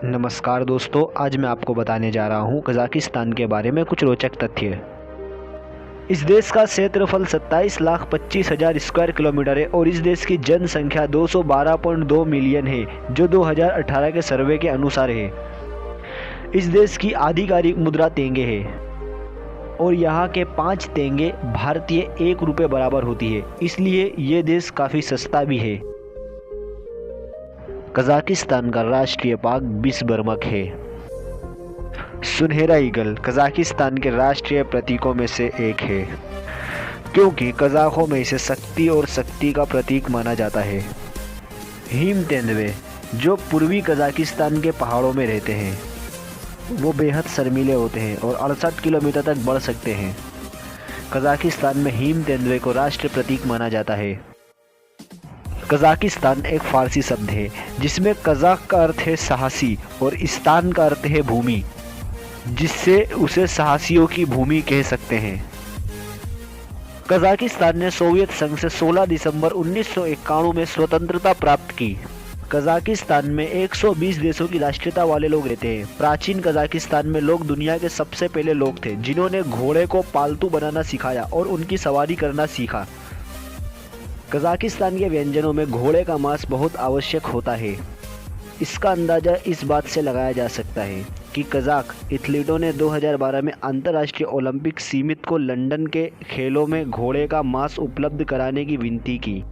नमस्कार दोस्तों, आज मैं आपको बताने जा रहा हूँ कज़ाकिस्तान के बारे में कुछ रोचक तथ्य। इस देश का क्षेत्रफल 27,25,000 स्क्वायर किलोमीटर है और इस देश की जनसंख्या 212.2 मिलियन है, जो 2018 के सर्वे के अनुसार है। इस देश की आधिकारिक मुद्रा तेंगे है और यहाँ के 5 तेंगे भारतीय 1 रुपये बराबर होती है, इसलिए ये देश काफ़ी सस्ता भी है। कज़ाकिस्तान का राष्ट्रीय पाक बिस्बर्मक है। सुनहरा ईगल कज़ाकिस्तान के राष्ट्रीय प्रतीकों में से एक है, क्योंकि कज़ाकों में इसे शक्ति का प्रतीक माना जाता है। हिम तेंदुए जो पूर्वी कज़ाकिस्तान के पहाड़ों में रहते हैं, वो बेहद शर्मीले होते हैं और 68 किलोमीटर तक बढ़ सकते हैं। कज़ाकिस्तान में हिम तेंदुए को राष्ट्रीय प्रतीक माना जाता है। कज़ाकिस्तान एक फारसी शब्द है जिसमें कज़ाक का अर्थ है साहसी और इस्तान का अर्थ है भूमि, जिससे उसे साहसियों की भूमि कह सकते हैं। कज़ाकिस्तान ने सोवियत संघ से 16 दिसंबर 1991 में स्वतंत्रता प्राप्त की। कज़ाकिस्तान में 120 देशों की राष्ट्रीयता वाले लोग रहते हैं। प्राचीन कज़ाकिस्तान में लोग दुनिया के सबसे पहले लोग थे जिन्होंने घोड़े को पालतू बनाना सिखाया और उनकी सवारी करना सीखा। कज़ाकिस्तान के व्यंजनों में घोड़े का मांस बहुत आवश्यक होता है। इसका अंदाज़ा इस बात से लगाया जा सकता है कि कज़ाक एथलीटों ने 2012 में अंतर्राष्ट्रीय ओलंपिक समिति को लंदन के खेलों में घोड़े का मांस उपलब्ध कराने की विनती की।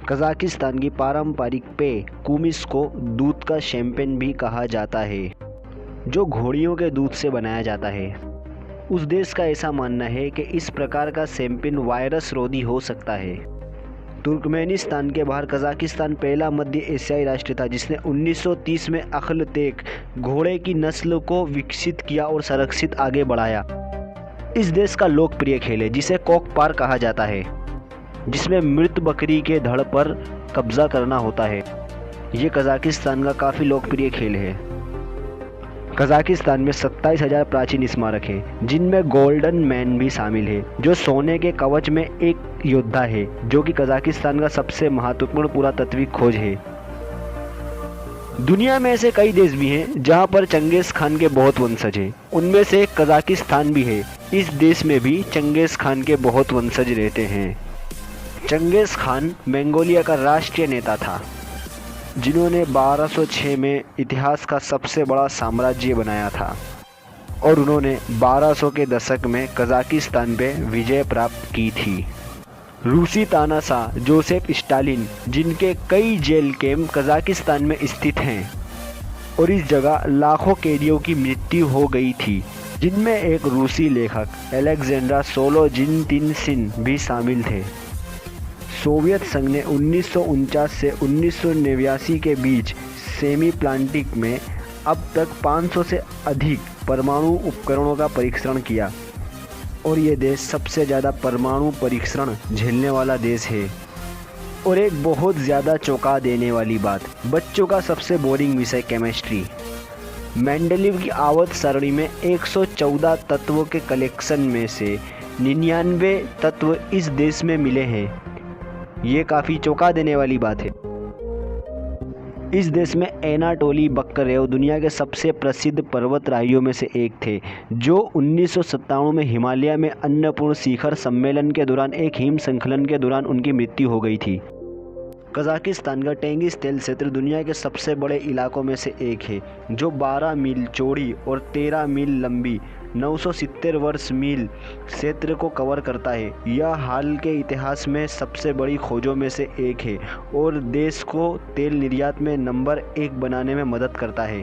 कज़ाकिस्तान की पारंपरिक पेय कुमिस को दूध का शैंपेन भी कहा जाता है, जो घोड़ियों के दूध से बनाया जाता है। उस देश का ऐसा मानना है कि इस प्रकार का शैंपेन वायरस रोधी हो सकता है। तुर्कमेनिस्तान के बाहर कज़ाकिस्तान पहला मध्य एशियाई राष्ट्र था जिसने 1930 में अखलतेक घोड़े की नस्ल को विकसित किया और संरक्षित आगे बढ़ाया। इस देश का लोकप्रिय खेल है जिसे कोकपार कहा जाता है, जिसमें मृत बकरी के धड़ पर कब्जा करना होता है। ये कज़ाकिस्तान का काफ़ी लोकप्रिय खेल है। कज़ाकिस्तान में 27,000 प्राचीन स्मारक हैं, जिनमें गोल्डन मैन भी शामिल है, जो सोने के कवच में एक योद्धा है, जो कि कज़ाकिस्तान का सबसे महत्वपूर्ण पुरातात्विक खोज है। दुनिया में ऐसे कई देश भी हैं जहां पर चंगेज़ खान के बहुत वंशज हैं। उनमें से एक कज़ाकिस्तान भी है। इस देश में भी चंगेज़ खान के बहुत वंशज रहते हैं। चंगेज़ खान मंगोलिया का राष्ट्रीय नेता था, जिन्होंने 1206 में इतिहास का सबसे बड़ा साम्राज्य बनाया था और उन्होंने 1200 के दशक में कज़ाकिस्तान पे विजय प्राप्त की थी। रूसी तानाशाह जोसेफ स्टालिन, जिनके कई जेल कैंप कज़ाकिस्तान में स्थित हैं और इस जगह लाखों कैदियों की मृत्यु हो गई थी, जिनमें एक रूसी लेखक अलेक्जेंड्रा सोलोजिनसिन भी शामिल थे। सोवियत संघ ने 1949 से 1989 के बीच सेमी प्लांटिक में अब तक 500 से अधिक परमाणु उपकरणों का परीक्षण किया और ये देश सबसे ज़्यादा परमाणु परीक्षण झेलने वाला देश है। और एक बहुत ज़्यादा चौंका देने वाली बात, बच्चों का सबसे बोरिंग विषय केमिस्ट्री। मेंडलीव की आवर्त सारणी में 114 तत्वों के कलेक्शन में से 99 तत्व इस देश में मिले हैं। ये काफ़ी चौंका देने वाली बात है। इस देश में एनाटोली बक्करेव दुनिया के सबसे प्रसिद्ध पर्वतराहियों में से एक थे, जो 1997 में हिमालय में अन्नपूर्ण शिखर सम्मेलन के दौरान एक हिम स्खलन के दौरान उनकी मृत्यु हो गई थी। कज़ाकिस्तान का टेंगिस तेल क्षेत्र दुनिया के सबसे बड़े इलाकों में से एक है, जो 12 मील चौड़ी और 13 मील लंबी 970 वर्ग मील क्षेत्र को कवर करता है। यह हाल के इतिहास में सबसे बड़ी खोजों में से एक है और देश को तेल निर्यात में नंबर 1 बनाने में मदद करता है।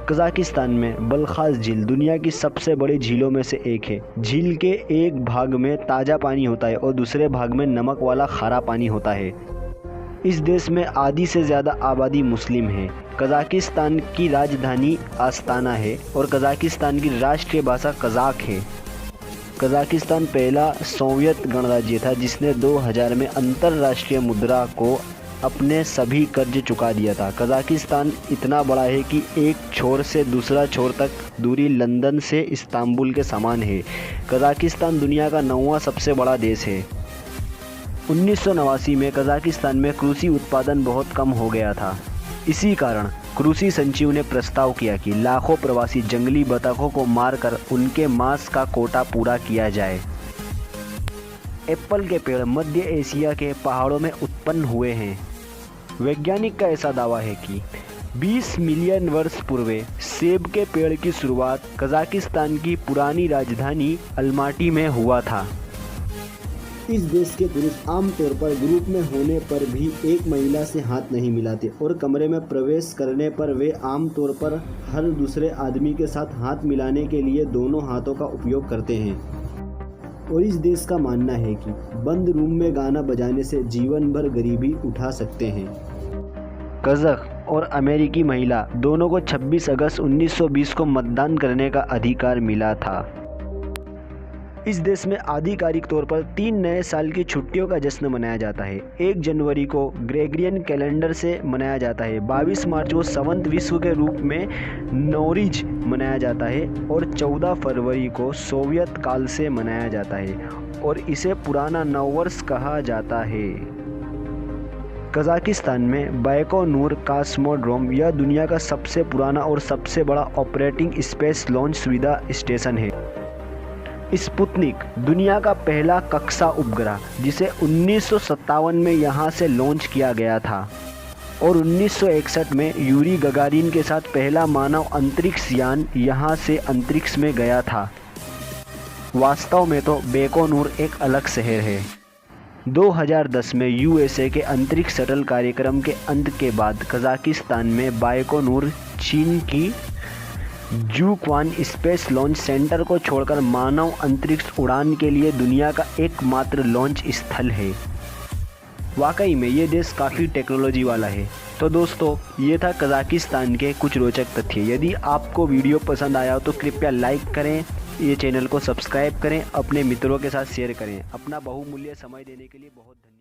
कज़ाकिस्तान में बलखास झील दुनिया की सबसे बड़ी झीलों में से एक है। झील के एक भाग में ताज़ा पानी होता है और दूसरे भाग में नमक वाला खारा पानी होता है। इस देश में आधी से ज़्यादा आबादी मुस्लिम है। कज़ाकिस्तान की राजधानी आस्ताना है और कज़ाकिस्तान की राष्ट्रीय भाषा कज़ाक है। कज़ाकिस्तान पहला सोवियत गणराज्य था जिसने 2000 में अंतर्राष्ट्रीय मुद्रा को अपने सभी कर्ज चुका दिया था। कज़ाकिस्तान इतना बड़ा है कि एक छोर से दूसरा छोर तक दूरी लंदन से इस्तांबुल के समान है। कज़ाकिस्तान दुनिया का 9वां सबसे बड़ा देश है। 1989 में कज़ाकिस्तान में कृषि उत्पादन बहुत कम हो गया था। इसी कारण कृषि सचिव ने प्रस्ताव किया कि लाखों प्रवासी जंगली बतखों को मारकर उनके मांस का कोटा पूरा किया जाए। एप्पल के पेड़ मध्य एशिया के पहाड़ों में उत्पन्न हुए हैं। वैज्ञानिक का ऐसा दावा है कि 20 मिलियन वर्ष पूर्व सेब के पेड़ की शुरुआत कजाकिस्तान की पुरानी राजधानी अलमाटी में हुआ था। इस देश के पुरुष आमतौर पर ग्रुप में होने पर भी एक महिला से हाथ नहीं मिलाते और कमरे में प्रवेश करने पर वे आमतौर पर हर दूसरे आदमी के साथ हाथ मिलाने के लिए दोनों हाथों का उपयोग करते हैं। और इस देश का मानना है कि बंद रूम में गाना बजाने से जीवन भर गरीबी उठा सकते हैं। कज़ाक और अमेरिकी महिला दोनों को 26 अगस्त 1920 को मतदान करने का अधिकार मिला था। इस देश में आधिकारिक तौर पर 3 नए साल की छुट्टियों का जश्न मनाया जाता है। 1 जनवरी को ग्रेगरियन कैलेंडर से मनाया जाता है, 22 मार्च को संवत विश्व के रूप में नौरीज मनाया जाता है और 14 फरवरी को सोवियत काल से मनाया जाता है और इसे पुराना नववर्ष कहा जाता है। कजाकिस्तान में बाइकोनूर कॉस्मोड्रोम यह दुनिया का सबसे पुराना और सबसे बड़ा ऑपरेटिंग स्पेस लॉन्च सुविधा स्टेशन है। स्पुतनिक दुनिया का पहला कक्षा उपग्रह जिसे 1957 में यहाँ से लॉन्च किया गया था और 1961 में यूरी गगारिन के साथ पहला मानव अंतरिक्ष यान यहाँ से अंतरिक्ष में गया था। वास्तव में तो बाइकोनूर एक अलग शहर है। 2010 में यूएसए के अंतरिक्ष शटल कार्यक्रम के अंत के बाद कजाकिस्तान में बाइकोनूर चीन की जुक्वान स्पेस लॉन्च सेंटर को छोड़कर मानव अंतरिक्ष उड़ान के लिए दुनिया का एकमात्र लॉन्च स्थल है। वाकई में ये देश काफ़ी टेक्नोलॉजी वाला है। तो दोस्तों, ये था कजाकिस्तान के कुछ रोचक तथ्य। यदि आपको वीडियो पसंद आया हो तो कृपया लाइक करें, ये चैनल को सब्सक्राइब करें, अपने मित्रों के साथ शेयर करें। अपना बहुमूल्य समय देने के लिए बहुत धन्यवाद।